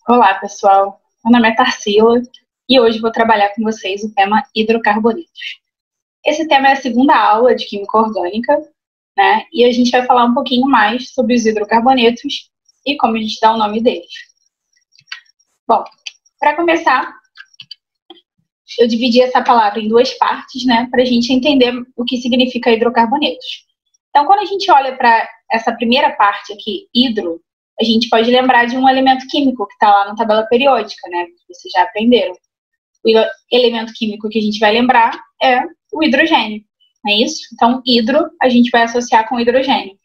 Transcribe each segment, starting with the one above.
Olá, pessoal. Meu nome é Tarsila e hoje vou trabalhar com vocês o tema hidrocarbonetos. Esse tema é a segunda aula de Química Orgânica, né? E a gente vai falar um pouquinho mais sobre os hidrocarbonetos e como a gente dá o nome deles. Bom, para começar, eu dividi essa palavra em duas partes, né? Para a gente entender o que significa hidrocarbonetos. Então, quando a gente olha para essa primeira parte aqui, hidro, a gente pode lembrar de um elemento químico que está lá na tabela periódica, né? Que vocês já aprenderam. O elemento químico que a gente vai lembrar é o hidrogênio, não é isso? Então, hidro a gente vai associar com hidrogênio.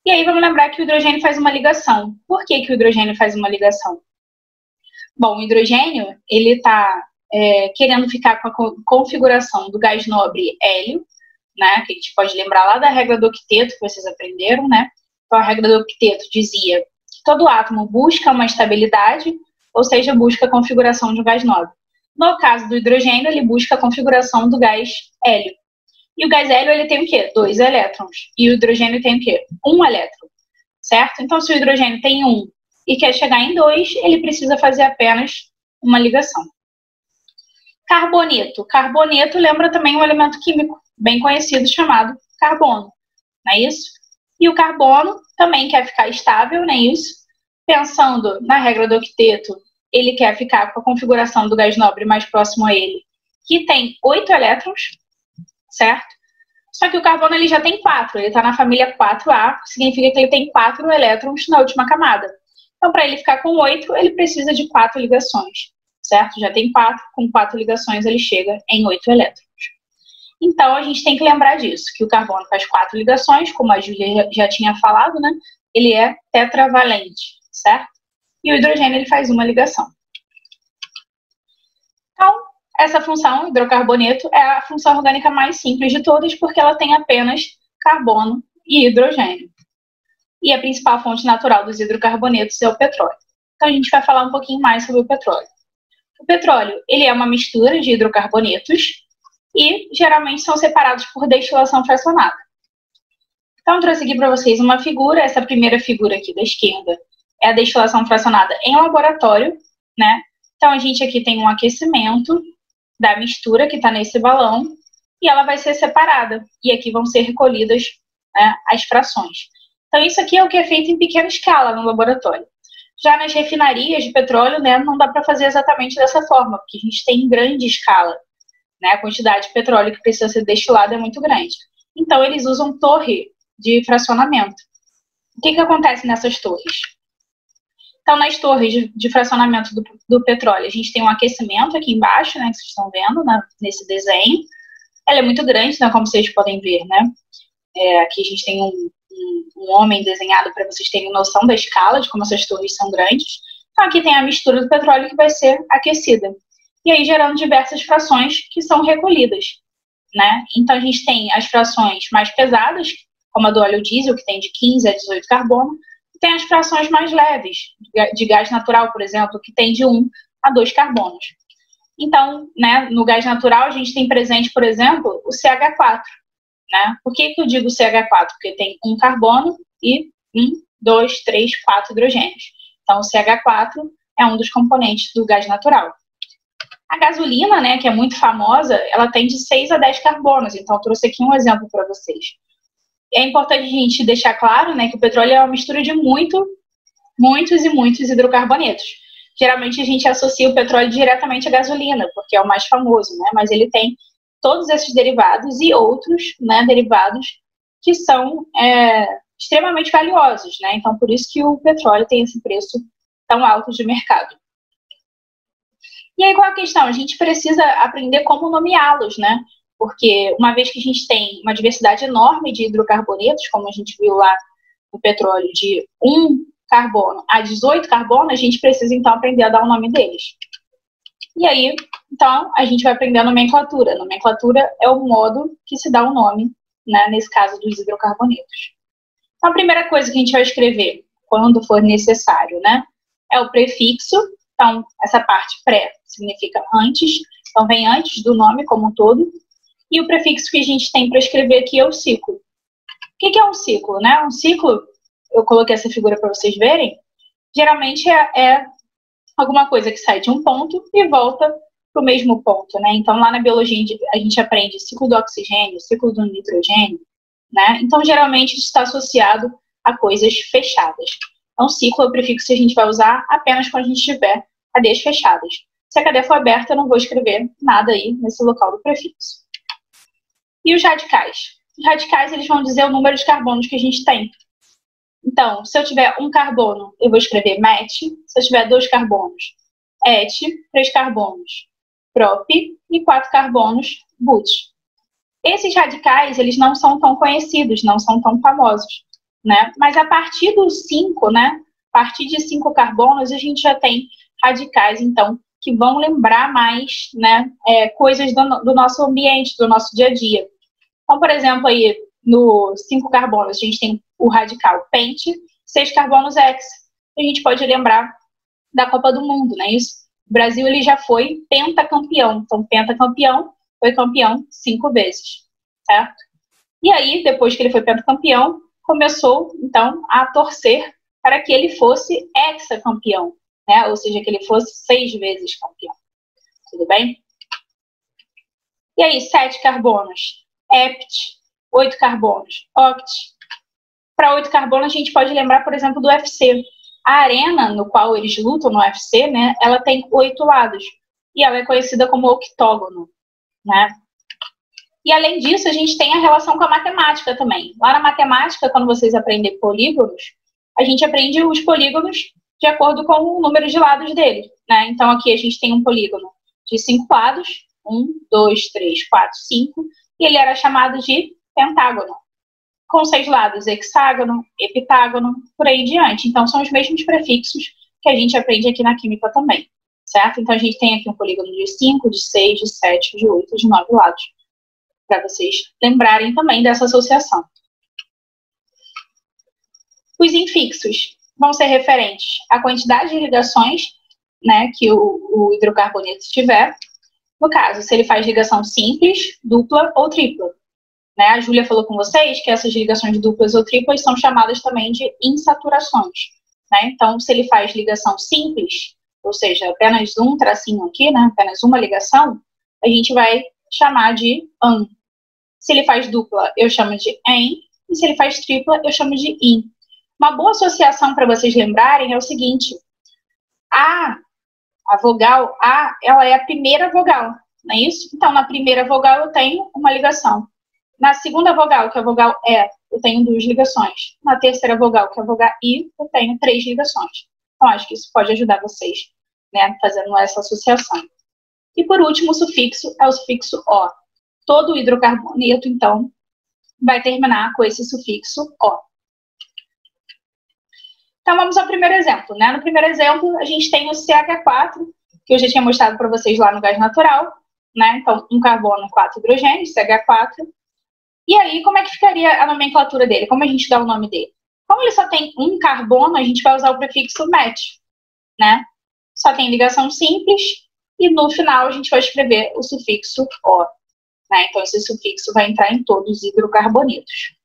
E aí vamos lembrar que o hidrogênio faz uma ligação. Por que o hidrogênio faz uma ligação? Bom, o hidrogênio, ele está querendo ficar com a configuração do gás nobre hélio, né? Que a gente pode lembrar lá da regra do octeto que vocês aprenderam, né? Então, a regra do octeto dizia que todo átomo busca uma estabilidade, ou seja, busca a configuração de um gás nobre. No caso do hidrogênio, ele busca a configuração do gás hélio. E o gás hélio, ele tem o quê? 2 elétrons. E o hidrogênio tem o quê? 1 elétron. Certo? Então, se o hidrogênio tem 1 e quer chegar em 2, ele precisa fazer apenas uma ligação. Carboneto. Carboneto lembra também um elemento químico bem conhecido chamado carbono. Não é isso? E o carbono também quer ficar estável, não é isso? Pensando na regra do octeto, ele quer ficar com a configuração do gás nobre mais próximo a ele, que tem 8 elétrons, certo? Só que o carbono ele já tem 4, ele está na família 4A, significa que ele tem 4 elétrons na última camada. Então, para ele ficar com 8, ele precisa de 4 ligações, certo? Já tem 4, com 4 ligações ele chega em 8 elétrons. Então, a gente tem que lembrar disso, que o carbono faz 4 ligações, como a Júlia já tinha falado, né? Ele é tetravalente, certo? E o hidrogênio, ele faz uma ligação. Então, essa função, hidrocarboneto, é a função orgânica mais simples de todas, porque ela tem apenas carbono e hidrogênio. E a principal fonte natural dos hidrocarbonetos é o petróleo. Então, a gente vai falar um pouquinho mais sobre o petróleo. O petróleo, ele é uma mistura de hidrocarbonetos, e geralmente são separados por destilação fracionada. Então, eu trouxe aqui para vocês uma figura, essa primeira figura aqui da esquerda é a destilação fracionada em laboratório, né? Então, a gente aqui tem um aquecimento da mistura que está nesse balão e ela vai ser separada, e aqui vão ser recolhidas, né, as frações. Então, isso aqui é o que é feito em pequena escala no laboratório. Já nas refinarias de petróleo, né, não dá para fazer exatamente dessa forma, porque a gente tem em grande escala. Né, a quantidade de petróleo que precisa ser destilada é muito grande. Então, eles usam torre de fracionamento. O que acontece nessas torres? Então, nas torres de fracionamento do petróleo, a gente tem um aquecimento aqui embaixo, né, que vocês estão vendo, né, nesse desenho. Ela é muito grande, né, como vocês podem ver, né? Aqui a gente tem um homem desenhado para vocês terem noção da escala, de como essas torres são grandes. Então, aqui tem a mistura do petróleo que vai ser aquecida. E aí gerando diversas frações que são recolhidas, né? Então, a gente tem as frações mais pesadas, como a do óleo diesel, que tem de 15 a 18 carbono, e tem as frações mais leves, de gás natural, por exemplo, que tem de 1 a 2 carbonos. Então, né, no gás natural, a gente tem presente, por exemplo, o CH4, né? Por que eu digo CH4? Porque tem 1 carbono e 1, 2, 3, 4 hidrogênios. Então, o CH4 é um dos componentes do gás natural. A gasolina, né, que é muito famosa, ela tem de 6 a 10 carbonos, então eu trouxe aqui um exemplo para vocês. É importante a gente deixar claro, né, que o petróleo é uma mistura de muitos e muitos hidrocarbonetos. Geralmente a gente associa o petróleo diretamente à gasolina, porque é o mais famoso, né, mas ele tem todos esses derivados e outros, né, derivados que são extremamente valiosos, né, então por isso que o petróleo tem esse preço tão alto de mercado. E aí, qual a questão? A gente precisa aprender como nomeá-los, né? Porque uma vez que a gente tem uma diversidade enorme de hidrocarbonetos, como a gente viu lá no petróleo, de 1 carbono a 18 carbono, a gente precisa, então, aprender a dar o nome deles. E aí, então, a gente vai aprender a nomenclatura. A nomenclatura é o modo que se dá o nome, né, nesse caso dos hidrocarbonetos. Então, a primeira coisa que a gente vai escrever, quando for necessário, né, é o prefixo. Então, essa parte pré significa antes, então vem antes do nome como um todo. E o prefixo que a gente tem para escrever aqui é o ciclo. O que é um ciclo, né? Um ciclo, eu coloquei essa figura para vocês verem, geralmente é alguma coisa que sai de um ponto e volta para o mesmo ponto, né? Então, lá na biologia, a gente aprende ciclo do oxigênio, ciclo do nitrogênio, né? Então, geralmente, isso está associado a coisas fechadas. Então, ciclo é o prefixo que a gente vai usar apenas quando a gente tiver cadeias fechadas. Se a cadeia for aberta, eu não vou escrever nada aí nesse local do prefixo. E os radicais? Os radicais, eles vão dizer o número de carbonos que a gente tem. Então, se eu tiver um carbono, eu vou escrever met. Se eu tiver 2 carbonos, et. 3 carbonos, prop. E 4 carbonos, but. Esses radicais, eles não são tão conhecidos, não são tão famosos, né? Mas a partir dos 5, né? A partir de 5 carbonos, a gente já tem radicais, então, que vão lembrar mais, né, coisas do nosso ambiente, do nosso dia a dia. Então, por exemplo, aí, no 5 carbonos, a gente tem o radical pent, 6 carbonos hex. A gente pode lembrar da Copa do Mundo, né? Isso. O Brasil, ele já foi pentacampeão. Então, pentacampeão foi campeão 5 vezes, certo? E aí, depois que ele foi pentacampeão, começou, então, a torcer para que ele fosse hexacampeão, né? Ou seja, que ele fosse 6 vezes campeão. Tudo bem? E aí, 7 carbonos, hept. 8 carbonos, oct. Para 8 carbonos, a gente pode lembrar, por exemplo, do UFC. A arena no qual eles lutam no UFC, né, ela tem 8 lados. E ela é conhecida como octógono, né? E, além disso, a gente tem a relação com a matemática também. Lá na matemática, quando vocês aprendem polígonos, a gente aprende os polígonos de acordo com o número de lados dele, né? Então, aqui a gente tem um polígono de 5 lados. 1, 2, 3, 4, 5. E ele era chamado de pentágono. Com 6 lados, hexágono, heptágono, por aí em diante. Então, são os mesmos prefixos que a gente aprende aqui na química também, certo? Então, a gente tem aqui um polígono de 5, de 6, de 7, de 8, de 9 lados, para vocês lembrarem também dessa associação. Os infixos vão ser referentes à quantidade de ligações, né, que o hidrocarboneto tiver. No caso, se ele faz ligação simples, dupla ou tripla. Né? A Júlia falou com vocês que essas ligações duplas ou triplas são chamadas também de insaturações. Né? Então, se ele faz ligação simples, ou seja, apenas um tracinho aqui, né? Apenas uma ligação, a gente vai chamar de an. Se ele faz dupla, eu chamo de en. E se ele faz tripla, eu chamo de in. Uma boa associação para vocês lembrarem é o seguinte: a vogal A, ela é a primeira vogal, não é isso? Então, na primeira vogal eu tenho uma ligação. Na segunda vogal, que é a vogal E, eu tenho 2 ligações. Na terceira vogal, que é a vogal I, eu tenho 3 ligações. Então, acho que isso pode ajudar vocês, né, fazendo essa associação. E, por último, o sufixo é o sufixo O. Todo hidrocarboneto, então, vai terminar com esse sufixo O. Então, vamos ao primeiro exemplo, né? No primeiro exemplo, a gente tem o CH4, que eu já tinha mostrado para vocês lá no gás natural, né? Então, um carbono, 4 hidrogênios, CH4. E aí, como é que ficaria a nomenclatura dele? Como a gente dá o nome dele? Como ele só tem um carbono, a gente vai usar o prefixo met, né? Só tem ligação simples e no final a gente vai escrever o sufixo O. Né? Então, esse sufixo vai entrar em todos os hidrocarbonetos.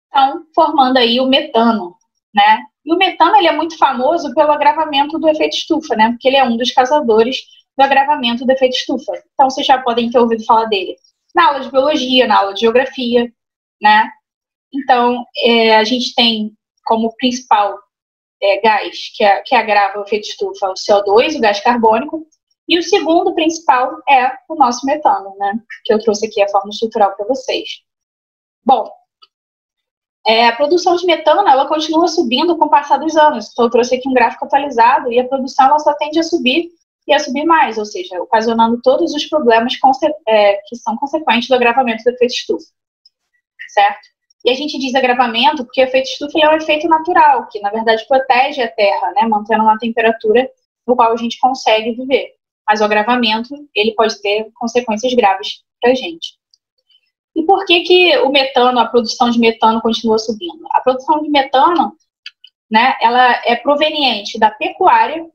Então, formando aí o metano, né? E o metano, ele é muito famoso pelo agravamento do efeito estufa, né? Porque ele é um dos causadores do agravamento do efeito estufa. Então, vocês já podem ter ouvido falar dele na aula de biologia, na aula de geografia, né? Então, a gente tem como principal gás que agrava o efeito estufa o CO2, o gás carbônico, e o segundo principal é o nosso metano, né? Que eu trouxe aqui a forma estrutural para vocês. Bom, a produção de metano, ela continua subindo com o passar dos anos. Então, eu trouxe aqui um gráfico atualizado e a produção, ela só tende a subir e a subir mais, ou seja, ocasionando todos os problemas que são consequentes do agravamento do efeito estufa, certo? E a gente diz agravamento porque o efeito estufa é um efeito natural, que, na verdade, protege a Terra, né, mantendo uma temperatura no qual a gente consegue viver. Mas o agravamento, ele pode ter consequências graves para a gente. E por que o metano, a produção de metano continua subindo? A produção de metano, né, ela é proveniente da pecuária,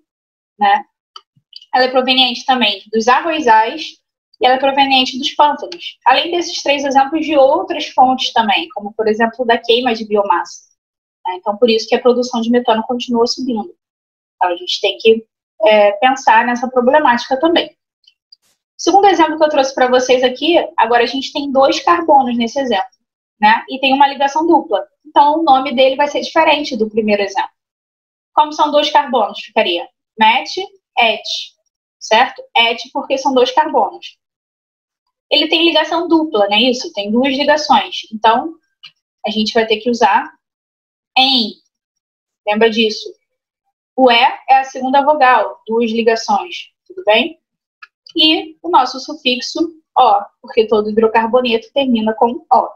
né? Ela é proveniente também dos arrozais e ela é proveniente dos pântanos. Além desses 3 exemplos, de outras fontes também, como, por exemplo, da queima de biomassa. Né? Então, por isso que a produção de metano continua subindo. Então, a gente tem que pensar nessa problemática também. O segundo exemplo que eu trouxe para vocês aqui, agora a gente tem 2 carbonos nesse exemplo, né? E tem uma ligação dupla. Então, o nome dele vai ser diferente do primeiro exemplo. Como são 2 carbonos, ficaria met, et, certo? Et porque são 2 carbonos. Ele tem ligação dupla, não é isso? Tem 2 ligações. Então, a gente vai ter que usar em. Lembra disso? O E é a segunda vogal, 2 ligações, tudo bem? E o nosso sufixo O, porque todo hidrocarboneto termina com O.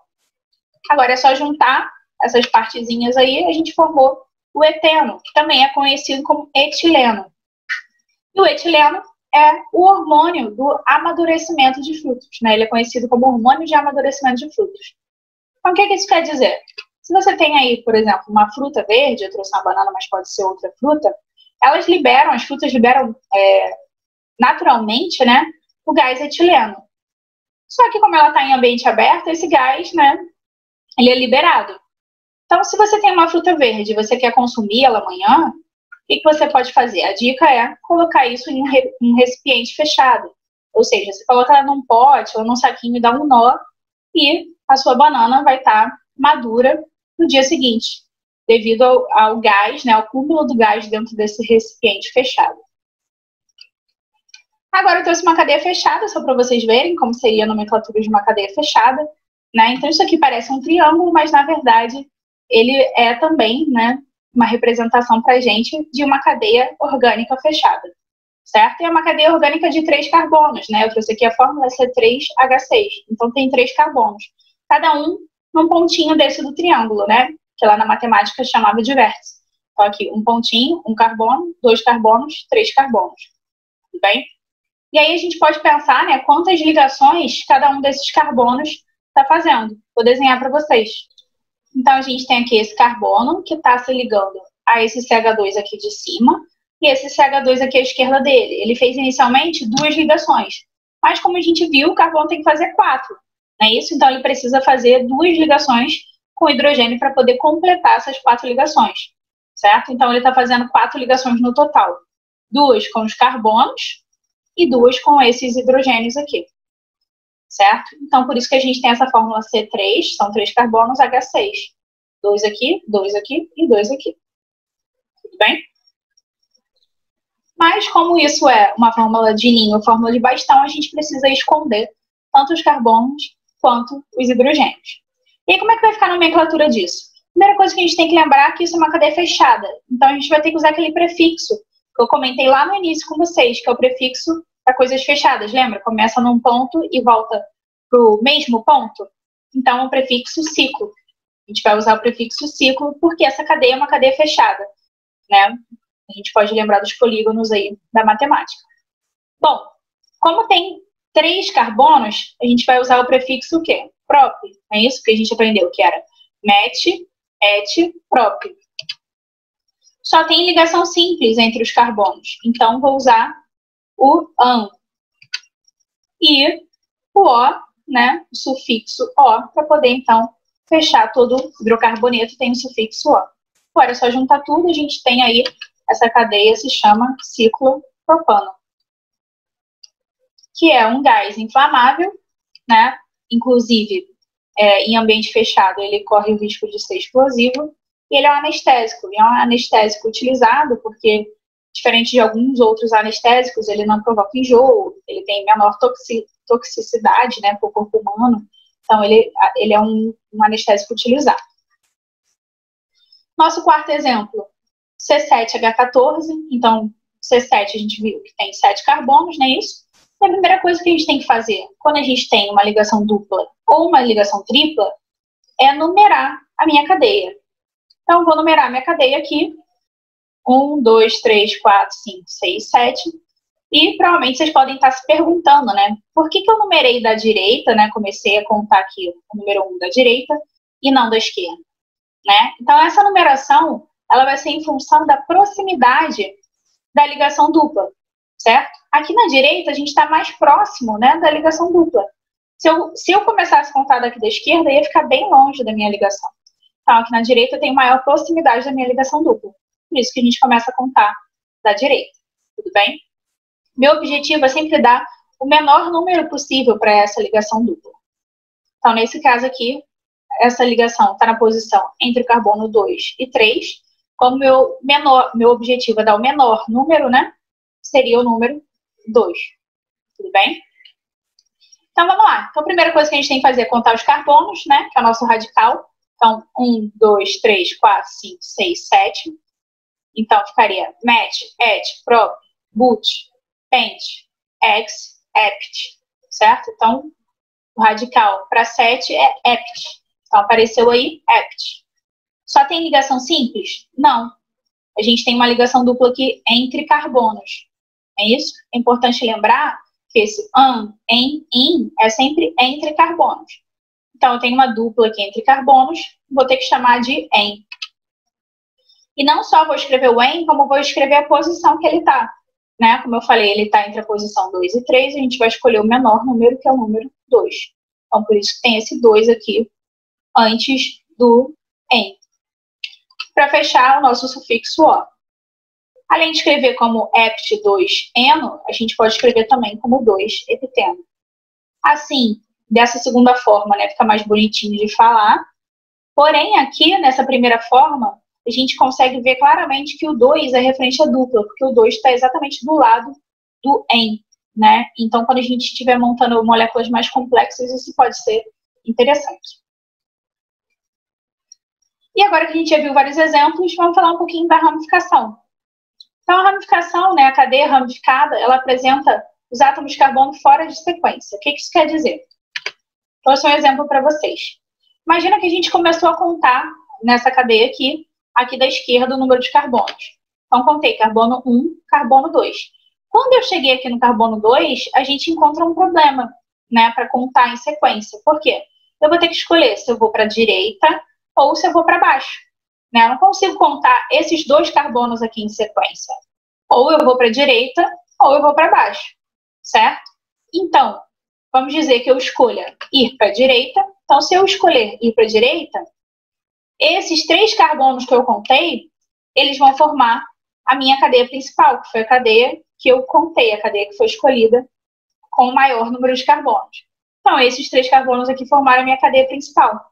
Agora é só juntar essas partezinhas aí, a gente formou o eteno, que também é conhecido como etileno. E o etileno é o hormônio do amadurecimento de frutos, né? Ele é conhecido como hormônio de amadurecimento de frutos. Então, o que isso quer dizer? Se você tem aí, por exemplo, uma fruta verde, eu trouxe uma banana, mas pode ser outra fruta, as frutas liberam naturalmente, né, o gás etileno. Só que como ela está em ambiente aberto, esse gás, né, ele é liberado. Então, se você tem uma fruta verde e você quer consumir ela amanhã, o que você pode fazer? A dica é colocar isso em um recipiente fechado. Ou seja, você coloca ela num pote ou num saquinho e dá um nó e a sua banana vai estar madura no dia seguinte, devido ao gás, né, ao cúmulo do gás dentro desse recipiente fechado. Agora eu trouxe uma cadeia fechada, só para vocês verem como seria a nomenclatura de uma cadeia fechada, né? Então isso aqui parece um triângulo, mas na verdade ele é também, né, uma representação para a gente de uma cadeia orgânica fechada, certo? E é uma cadeia orgânica de 3 carbonos, né? Eu trouxe aqui a fórmula C3H6, então tem 3 carbonos, cada um num pontinho desse do triângulo, né? Que lá na matemática chamava de vértice. Então aqui um pontinho, um carbono, 2 carbonos, 3 carbonos, tudo bem? E aí a gente pode pensar, né, quantas ligações cada um desses carbonos está fazendo. Vou desenhar para vocês. Então, a gente tem aqui esse carbono que está se ligando a esse CH2 aqui de cima e esse CH2 aqui à esquerda dele. Ele fez inicialmente 2 ligações, mas como a gente viu, o carbono tem que fazer 4, não é isso? Então, ele precisa fazer 2 ligações com hidrogênio para poder completar essas 4 ligações, certo? Então, ele está fazendo 4 ligações no total. 2 com os carbonos e 2 com esses hidrogênios aqui, certo? Então, por isso que a gente tem essa fórmula C3, são 3 carbonos, H6. 2 aqui e 2 aqui. Tudo bem? Mas, como isso é uma fórmula de ninho, fórmula de bastão, a gente precisa esconder tanto os carbonos quanto os hidrogênios. E aí, como é que vai ficar a nomenclatura disso? Primeira coisa que a gente tem que lembrar é que isso é uma cadeia fechada. Então, a gente vai ter que usar aquele prefixo que eu comentei lá no início com vocês, que é o prefixo para coisas fechadas, lembra? Começa num ponto e volta para o mesmo ponto. Então, o prefixo ciclo. A gente vai usar o prefixo ciclo porque essa cadeia é uma cadeia fechada, né? A gente pode lembrar dos polígonos aí da matemática. Bom, como tem 3 carbonos, a gente vai usar o prefixo o quê? Prop. É isso que a gente aprendeu, que era met, et, prop. Só tem ligação simples entre os carbonos. Então, vou usar o an. E o O, né, o sufixo O, para poder, então, fechar todo hidrocarboneto, tem o sufixo O. Agora, é só juntar tudo, a gente tem aí, essa cadeia se chama ciclopropano, que é um gás inflamável, né, inclusive, em ambiente fechado, ele corre o risco de ser explosivo, e ele é um anestésico, e é um anestésico utilizado porque, diferente de alguns outros anestésicos, ele não provoca enjoo, ele tem menor toxicidade, né, para o corpo humano, então ele é um anestésico utilizado. Nosso quarto exemplo, C7H14, então C7 a gente viu que tem 7 carbonos, não é isso? E a primeira coisa que a gente tem que fazer, quando a gente tem uma ligação dupla ou uma ligação tripla, é numerar a minha cadeia. Então, eu vou numerar a minha cadeia aqui, 1, 2, 3, 4, 5, 6, 7, e provavelmente vocês podem estar se perguntando, né, por que eu numerei da direita, né, comecei a contar aqui o número 1 da direita e não da esquerda, né? Então, essa numeração, ela vai ser em função da proximidade da ligação dupla, certo? Aqui na direita, a gente está mais próximo, né, da ligação dupla. Se eu começasse a contar daqui da esquerda, ia ficar bem longe da minha ligação. Então, aqui na direita eu tenho maior proximidade da minha ligação dupla. Por isso que a gente começa a contar da direita, tudo bem? Meu objetivo é sempre dar o menor número possível para essa ligação dupla. Então, nesse caso aqui, essa ligação está na posição entre o carbono 2 e 3. Como meu objetivo é dar o menor número, né? Seria o número 2. Tudo bem? Então, vamos lá. Então, a primeira coisa que a gente tem que fazer é contar os carbonos, né? Que é o nosso radical. Então, 1, 2, 3, 4, 5, 6, 7. Então, ficaria met, et, prop, but, pent, ex, ept. Certo? Então, o radical para 7 é ept. Então, apareceu aí ept. Só tem ligação simples? Não. A gente tem uma ligação dupla aqui entre carbonos. É isso? É importante lembrar que esse em, in é sempre entre carbonos. Então, eu tenho uma dupla aqui entre carbonos, vou ter que chamar de em. E não só vou escrever o em, como vou escrever a posição que ele está. Né? Como eu falei, ele está entre a posição 2 e 3, a gente vai escolher o menor número, que é o número 2. Então, por isso que tem esse 2 aqui antes do em. Para fechar o nosso sufixo O. Além de escrever como ept2-eno, a gente pode escrever também como 2-epiteno. Assim, dessa segunda forma, né, fica mais bonitinho de falar. Porém, aqui, nessa primeira forma, a gente consegue ver claramente que o 2 é referente à dupla, porque o 2 está exatamente do lado do em, né? Então, quando a gente estiver montando moléculas mais complexas, isso pode ser interessante. E agora que a gente já viu vários exemplos, vamos falar um pouquinho da ramificação. Então, a ramificação, né, a cadeia ramificada, ela apresenta os átomos de carbono fora de sequência. O que isso quer dizer? Trouxe um exemplo para vocês. Imagina que a gente começou a contar nessa cadeia aqui da esquerda, o número de carbonos. Então, contei carbono 1, carbono 2. Quando eu cheguei aqui no carbono 2, a gente encontra um problema, né, para contar em sequência. Por quê? Eu vou ter que escolher se eu vou para a direita ou se eu vou para baixo. Né? Eu não consigo contar esses dois carbonos aqui em sequência. Ou eu vou para a direita, ou eu vou para baixo. Certo? Então, vamos dizer que eu escolha ir para a direita. Então, se eu escolher ir para a direita, esses 3 carbonos que eu contei, eles vão formar a minha cadeia principal, que foi a cadeia que eu contei, a cadeia que foi escolhida com o maior número de carbonos. Então, esses 3 carbonos aqui formaram a minha cadeia principal.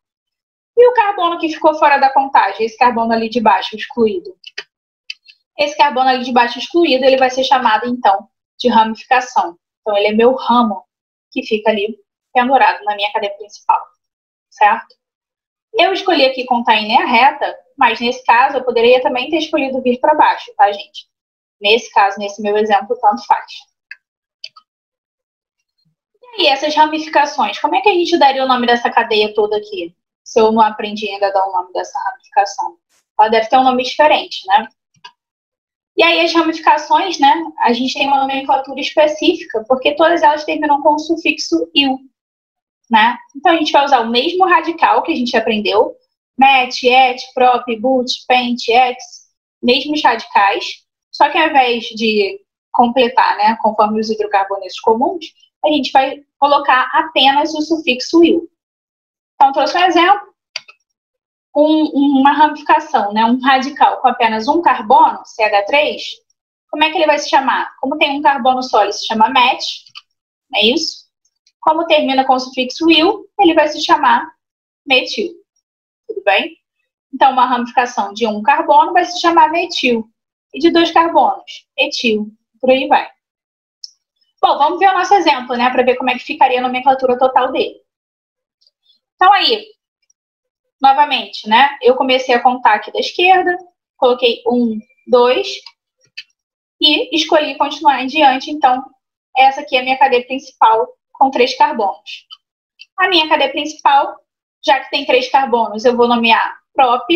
E o carbono que ficou fora da contagem, esse carbono ali de baixo excluído? Esse carbono ali de baixo excluído, ele vai ser chamado, então, de ramificação. Então, ele é meu ramo, que fica ali pendurado na minha cadeia principal, certo? Eu escolhi aqui contar em linha reta, mas nesse caso eu poderia também ter escolhido vir para baixo, tá, gente? Nesse caso, nesse meu exemplo, tanto faz. E essas ramificações, como é que a gente daria o nome dessa cadeia toda aqui? Se eu não aprendi ainda a dar o nome dessa ramificação. Ela deve ter um nome diferente, né? E aí as ramificações, né? A gente tem uma nomenclatura específica, porque todas elas terminam com o sufixo -il, né? Então a gente vai usar o mesmo radical que a gente aprendeu, met, et, prop, but, pent, ex, mesmos radicais, só que ao invés de completar, né, conforme os hidrocarbonetos comuns, a gente vai colocar apenas o sufixo -il. Então, trouxe um exemplo, uma ramificação, né, um radical com apenas um carbono, CH3, como é que ele vai se chamar? Como tem um carbono só, ele se chama met, é isso? Como termina com o sufixo -il, ele vai se chamar metil, tudo bem? Então, uma ramificação de um carbono vai se chamar metil, e de 2 carbonos, etil, por aí vai. Bom, vamos ver o nosso exemplo, né, para ver como é que ficaria a nomenclatura total dele. Então, aí, novamente, né, eu comecei a contar aqui da esquerda, coloquei 1, 2, e escolhi continuar em diante, então, essa aqui é a minha cadeia principal com 3 carbonos. A minha cadeia principal, já que tem 3 carbonos, eu vou nomear prop,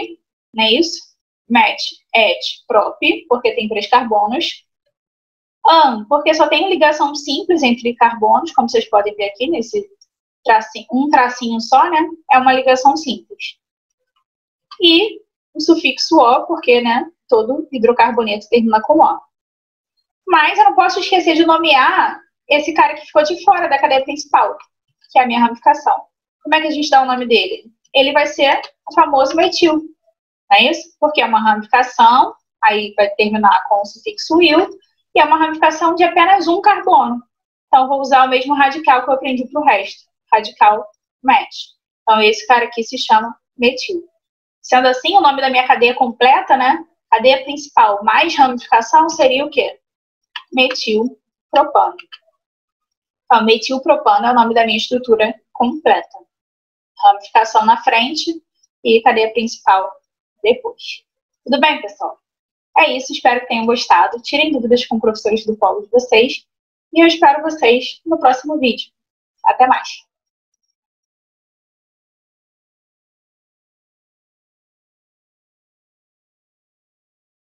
não é isso? Met, et, prop, porque tem 3 carbonos. Porque só tem ligação simples entre carbonos, como vocês podem ver aqui nesse tracinho, um tracinho só, né? É uma ligação simples. E o sufixo O, porque, né, todo hidrocarboneto termina com O. Mas eu não posso esquecer de nomear esse cara que ficou de fora da cadeia principal, que é a minha ramificação. Como é que a gente dá o nome dele? Ele vai ser o famoso metil, não é isso? Porque é uma ramificação aí vai terminar com o sufixo il, e é uma ramificação de apenas um carbono. Então, vou usar o mesmo radical que eu aprendi para o resto, radical met. Então, esse cara aqui se chama metil. Sendo assim, o nome da minha cadeia completa, né? Cadeia principal mais ramificação seria o quê? Metilpropano. Então, metilpropano é o nome da minha estrutura completa. Ramificação na frente e cadeia principal depois. Tudo bem, pessoal? É isso, espero que tenham gostado. Tirem dúvidas com professores do polo de vocês. E eu espero vocês no próximo vídeo. Até mais!